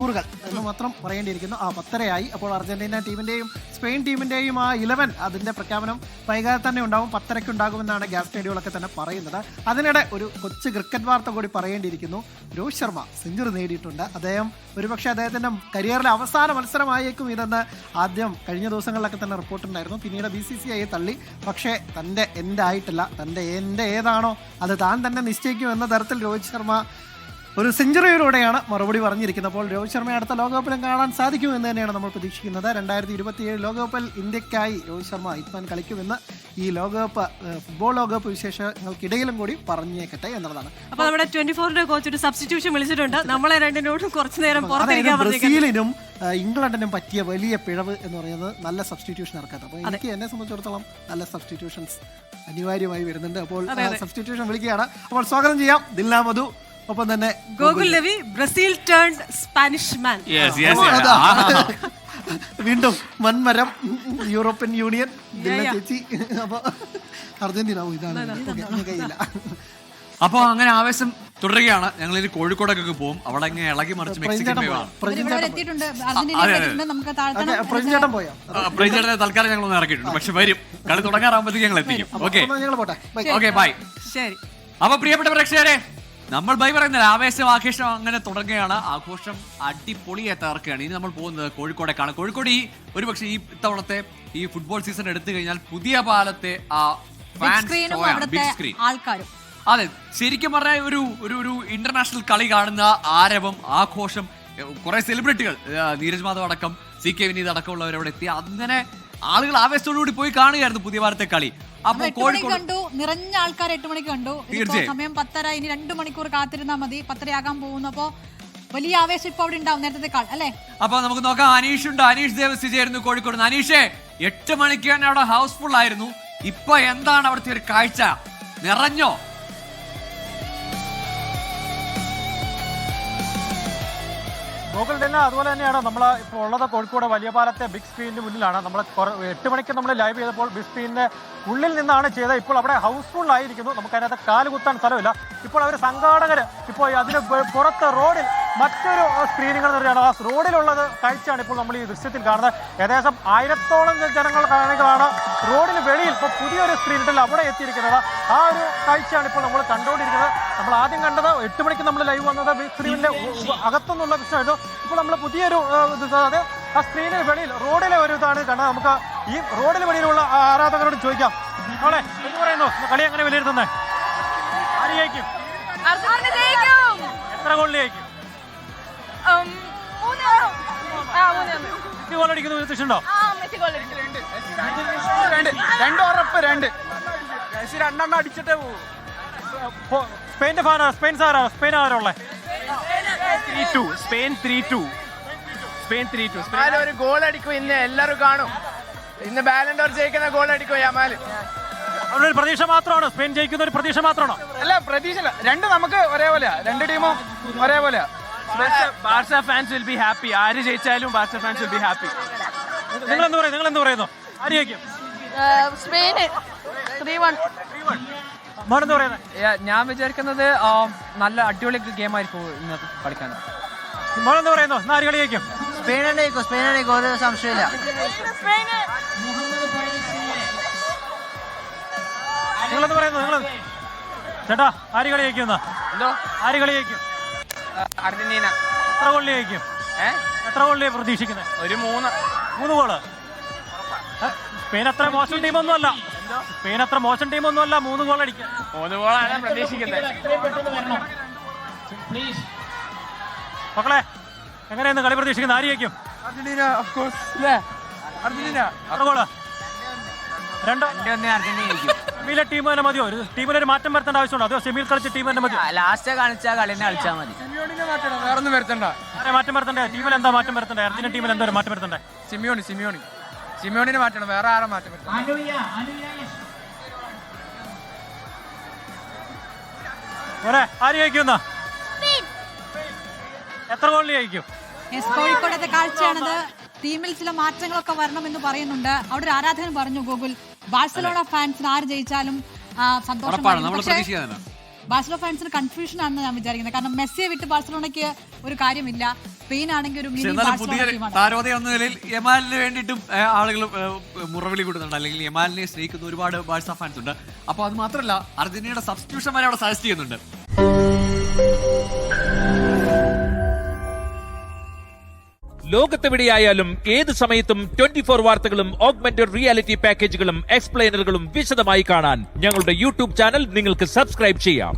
എന്ന് മാത്രം പറയേണ്ടിയിരിക്കുന്നു. 10:30 അപ്പോൾ അർജന്റീന ടീമിന്റെയും സ്പെയിൻ ടീമിന്റെയും ആ 11 അതിന്റെ പ്രഖ്യാപനം വൈകാതെ തന്നെ ഉണ്ടാവും. 10:30 ഉണ്ടാകുമെന്നാണ് ഗ്യാസ് റേഡിയോകളൊക്കെ തന്നെ പറയുന്നത്. അതിനിടെ ഒരു കൊച്ചു ക്രിക്കറ്റ് വാർത്ത കൂടി പറയേണ്ടിയിരിക്കുന്നു. രോഹിത് ശർമ്മ സെഞ്ചുറി നേടിയിട്ടുണ്ട്. ഒരുപക്ഷെ അദ്ദേഹത്തിന്റെ കരിയറിലെ അവസാന മത്സരമായേക്കും ഇതെന്ന് ആദ്യം കഴിഞ്ഞ ദിവസങ്ങളിലൊക്കെ തന്നെ റിപ്പോർട്ടുണ്ടായിരുന്നു. പിന്നീട് BCCI തള്ളി. പക്ഷേ എൻ്റെ ആയിട്ടില്ല, എൻ്റെ ഏതാണോ അത് താൻ തന്നെ നിശ്ചയിക്കും എന്ന തരത്തിൽ രോഹിത് ശർമ്മ ഒരു സെഞ്ചുറിയിലൂടെയാണ് മറുപടി പറഞ്ഞിരിക്കുന്നത്. അപ്പോൾ രോഹിത് ശർമ്മയെ അടുത്ത ലോകകപ്പിലും കാണാൻ സാധിക്കും എന്ന് തന്നെയാണ് നമ്മൾ പ്രതീക്ഷിക്കുന്നത്. 2027 ലോകകപ്പിൽ ഇന്ത്യക്കായി രോഹിത് ശർമ്മ ഇത്മാൻ കളിക്കുമെന്ന് ഈ ലോകകപ്പ് ഫുട്ബോൾ ലോകകപ്പ് വിശേഷങ്ങൾക്കിടയിലും കൂടി പറഞ്ഞേക്കട്ടെ എന്നുള്ളതാണ്. അപ്പോൾ നമ്മുടെ 24 കോച്ച് ഒരു സബ്സ്റ്റിറ്റ്യൂഷൻ വിളിച്ചിട്ടുണ്ട്. നമ്മളെ രണ്ടിനോടും കുറച്ചു നേരം ബ്രസീലിനും ഇംഗ്ലണ്ടിനും പറ്റിയ വലിയ പിഴവ് എന്ന് പറയുന്നത് നല്ല സബ്സ്റ്റിറ്റ്യൂഷൻ ഇറക്കാത്ത. അപ്പോൾ എനിക്ക് എന്നെ സംബന്ധിച്ചിടത്തോളം നല്ല സബ്സ്റ്റിറ്റ്യൂഷൻസ് അനിവാര്യമായി വരുന്നുണ്ട്. അപ്പോൾ സബ്സ്റ്റിറ്റ്യൂഷൻ വിളിക്കുകയാണ്. അപ്പോൾ സ്വാഗതം ചെയ്യാം ദിൽന മധു, ഒപ്പം തന്നെ ഗോകുൽ ലവി, ബ്രസീൽ ടേൺഡ് സ്പാനിഷ് മാൻ. വീണ്ടും വൻമരം യൂറോപ്യൻ യൂണിയൻ ചേച്ചി. അപ്പൊ അർജന്റീന ഇതാണ് കയ്യില്ല. അപ്പൊ അങ്ങനെ ആവേശം തുടരുകയാണ്. ഞങ്ങൾ ഇനി കോഴിക്കോടൊക്കെ പോകും. അവിടെ അങ്ങനെ ഇളകി മറിച്ച് മെക്സിക്കൻ പ്രജിച്ചേട്ടനെ തൽക്കാലം ഞങ്ങൾ ഒന്ന് ഇറക്കിയിട്ടുണ്ട്. പക്ഷെ വരും, കളി തുടങ്ങാറാകുമ്പോഴത്തേക്ക് ഞങ്ങൾ എത്തിക്കും. Okay bye. ശരി. അപ്പൊ പ്രിയപ്പെട്ട പ്രേക്ഷകരെ, നമ്മൾ ബൈ പറയുന്നില്ല. ആവേശം ആഘോഷം അങ്ങനെ തുടങ്ങുകയാണ്. ആഘോഷം അടിപൊളിയെ തകർക്കുകയാണ്. ഇനി നമ്മൾ പോകുന്നത് കോഴിക്കോടേക്കാണ്. കോഴിക്കോട് ഒരുപക്ഷെ ഈ ഇത്തവണത്തെ ഈ ഫുട്ബോൾ സീസൺ എടുത്തു കഴിഞ്ഞാൽ പുതിയ പാലത്തെ ആ ബിഗ് സ്ക്രീൻ അതെ, ശരിക്കും പറഞ്ഞാൽ ഒരു ഇന്റർനാഷണൽ കളി കാണുന്ന ആരവം, ആഘോഷം, കുറെ സെലിബ്രിറ്റികൾ, നീരജ് മാധവ് അടക്കം, CK വിനീത് അടക്കമുള്ളവരവിടെ എത്തി. അങ്ങനെ ആളുകൾ ആവേശത്തോടുകൂടി പോയി കാണുകയായിരുന്നു പുതിയ വാരത്തെ കളി. അപ്പൊ കോഴിക്കോട് കണ്ടു, നിറഞ്ഞ ആൾക്കാർ 8 മണിക്ക് കണ്ടു. സമയം 10:30, ഇനി 2 മണിക്കൂർ കാത്തിരുന്നാൽ മതി. 10:30 ആകാൻ പോകുന്നു. അപ്പോ വലിയ ആവേശം ഇപ്പൊ അവിടെ ഉണ്ടാവും നേരത്തെ അല്ലേ? അപ്പൊ നമുക്ക് നോക്കാം. അനീഷ് ഉണ്ട്. അനീഷ് ദേവസി ചേരുന്നു കോഴിക്കോട്. അനീഷേ, 8 മണിക്ക് തന്നെ അവിടെ ഹൗസ്ഫുൾ ആയിരുന്നു. ഇപ്പൊ എന്താണ് അവിടുത്തെ ഒരു കാഴ്ച? നിറഞ്ഞോ? ഗൂഗിൾ തന്നെ അതുപോലെ തന്നെയാണ്. നമ്മൾ ഇപ്പോൾ ഉള്ളത് കോഴിക്കോട് വലിയ പാലത്തെ ബിഗ് സ്ക്രീനിന് മുന്നിലാണ്. നമ്മൾ 8 മണിക്ക് നമ്മൾ ലൈവ് ചെയ്തപ്പോൾ ബിഗ് സ്ക്രീനിന്റെ ഉള്ളിൽ നിന്നാണ് ചെയ്തത്. ഇപ്പോൾ അവിടെ ഹൗസ്ഫുൾ ആയിരിക്കുന്നു. നമുക്ക് അതിനകത്ത് കാലുകുത്താൻ സ്ഥലമില്ല. ഇപ്പോൾ അവർ സംഘാടകർ ഇപ്പോൾ അതിന് പുറത്ത് റോഡിൽ മറ്റൊരു സ്ക്രീനിങ് എന്ന് പറയുകയാണ്. ആ റോഡിലുള്ളത് കാഴ്ചയാണ് ഇപ്പോൾ നമ്മൾ ഈ ദൃശ്യത്തിൽ കാണുന്നത്. ഏകദേശം 1000-ഓളം ജനങ്ങളാണ് റോഡിന് വെളിയിൽ ഇപ്പോൾ പുതിയൊരു സ്ക്രീനിൽ അവിടെ എത്തിയിരിക്കുന്നത്. ആ ഒരു കാഴ്ചയാണ് ഇപ്പോൾ നമ്മൾ കണ്ടുകൊണ്ടിരിക്കുന്നത്. നമ്മൾ ആദ്യം കണ്ടത് 8 മണിക്ക് നമ്മൾ ലൈവ് വന്നത് ബിഗ് സ്ക്രീനിന്റെ അകത്തുനിന്നുള്ള ദൃശ്യമായിരുന്നു. ഇപ്പോൾ നമ്മൾ പുതിയൊരു അത് ആ സ്ക്രീനിന് വെളിയിൽ റോഡിലെ ഒരു ഇതാണ് കണ്ടത്. നമുക്ക് ഈ റോഡിന് വെളിയിലുള്ള ആരാധകരോട് ചോദിക്കാം. അവളെ എന്ത് പറയുന്നു? കളി എങ്ങനെ വിലയിരുത്തുന്നത്? ആര് ജയിക്കും? എത്ര ഗോൾ ജയിക്കും? ഗോൾ അടിക്കുന്ന ഉദ്ദേശിച്ചുണ്ടോ? 2 ഉറപ്പ്. 2 രണ്ടെണ്ണം അടിച്ചിട്ടേ പോകും. സ്പെയിന്റെ ഫാനാണ്. സ്പെയിൻ ആരാളെ? 3-2 സ്പെയിൻ 3-2 ഒരു ഗോൾ അടിക്കും. ഇന്ന് എല്ലാവരും കാണും. ഇന്ന് ബാലൻഡോർ ജയിക്കുന്ന ഗോൾ അടിക്കും യമാൽ. അവരുടെ പ്രതീക്ഷ മാത്രമാണോ? സ്പെയിൻ ജയിക്കുന്ന ഒരു പ്രതീക്ഷ മാത്രമാണോ? അല്ല, പ്രതീക്ഷ രണ്ട് നമുക്ക് ഒരേപോലെയാ. 2 ടീമും ഒരേപോലെയാ. Barca fans will be happy. ആര് ജയിച്ചാലും Barca fans will be happy. നിങ്ങൾ എന്ത് പറയുന്നു? ആര് ജയിക്കും? സ്പെയിന് 3-1. മോനെന്ത് പറയുന്നത്? ഞാൻ വിചാരിക്കുന്നത് നല്ല അടിപൊളി ഗെയിം ആയിരിക്കും ഇന്നത്തെ കളിക്കാൻ. മോനെന്ത് പറയുന്നു? ആര് കളി ജയിക്കും? സ്പെയിൻ ഒരു സംശയമില്ല. നിങ്ങളെന്ത് പറയുന്നു? ചേട്ടാ, ആര് കളി ജയിക്കും? ആര് കളി ജയിക്കും? അർജന്റീന. എത്ര ഗോൾ ജയിക്കും? എത്ര ഗോൾ പ്രതീക്ഷിക്കുന്നത്? ഒരു 3 ഗോള്. സ്പെയിൻ അത്ര മോശം ടീമൊന്നും അല്ല. 3 ഗോൾ അടിക്കാം. 3 ഗോളാണ് പ്രതീക്ഷിക്കുന്നത്. മക്കളെ, എങ്ങനെയായിരുന്നു കളി പ്രതീക്ഷിക്കുന്നത്? ആര് ജയിക്കും? Argentina of course. അർജന്റീന. എത്ര ഗോള്? 2. അർജന്റീന ജയിക്കും. സെമിയിലെ ടീം തന്നെ മതിയോ? ടീമിലൊരു മാറ്റം വരുത്തേണ്ട ആവശ്യമുണ്ടോ? അതോ സെമിയിൽ കളിച്ച ടീം തന്നെ മതിയോ? ലാസ്റ്റ് കളിച്ച കളി തന്നെ കളിച്ചാൽ മതി. വേറൊന്നും വരുത്തണ്ട. മാറ്റം വരുത്തണ്ടേ? ടീമിൽ എന്താ മാറ്റം വരുത്തണ്ടേ? അർജന്റീന ടീമിൽ എന്താ മാറ്റം വരുത്തണ്ടേ? സിമിയോണിന് മാറ്റണം. വേറെ ആരാ മാറ്റം വരുത്തണം? ആര് ജയിക്കുന്ന? എത്ര ഗോളിൽ ജയിക്കും? കോഴിക്കോടത്തെ കാഴ്ചയാണത്. ടീമിൽ ചില മാറ്റങ്ങളൊക്കെ വരണമെന്ന് പറയുന്നുണ്ട്. അവിടെ ഒരു ആരാധകൻ പറഞ്ഞു, ഗൂഗിൾ, ബാഴ്സലോണ ഫാൻസിന് ആര് ജയിച്ചാലും സന്തോഷമാണ്. പക്ഷേ ബാഴ്സലോണ ഫാൻസിന് കൺഫ്യൂഷൻ ആണെന്ന് ഞാൻ വിചാരിക്കുന്നത്. കാരണം മെസ്സിയെ വിട്ട് ബാഴ്സലോണയ്ക്ക് ഒരു കാര്യമില്ല. സ്പെയിൻ ആണെങ്കിൽ ഒരു പക്ഷെ മിനി എന്നാലും പുതിയ ബാഴ്സലോണ ടീമാണ്. താരോദയം എന്ന നിലയിൽ യമാലിന് വേണ്ടിയിട്ടും ആളുകൾ മുറവിളി കൂടുന്നുണ്ട്, അല്ലെങ്കിൽ യമാലിനെ സ്നേഹിക്കുന്ന ഒരുപാട് ബാഴ്സ ഫാൻസ് ഉണ്ട്. അപ്പോൾ അത് മാത്രമല്ല, അർജന്റീനയുടെ സബ്സ്റ്റിറ്റ്യൂഷൻ വരെ അവിടെ സജസ്റ്റ് ചെയ്യുന്നുണ്ട്. ലോകത്തെവിടെയായാലും ഏത് സമയത്തും 24 വാർത്തകളും ഓഗ്മെന്റഡ് റിയാലിറ്റി പാക്കേജുകളും എക്സ്പ്ലെയിനറുകളും വിശദമായി കാണാൻ ഞങ്ങളുടെ യൂട്യൂബ് ചാനൽ നിങ്ങൾക്ക് സബ്സ്ക്രൈബ് ചെയ്യാം.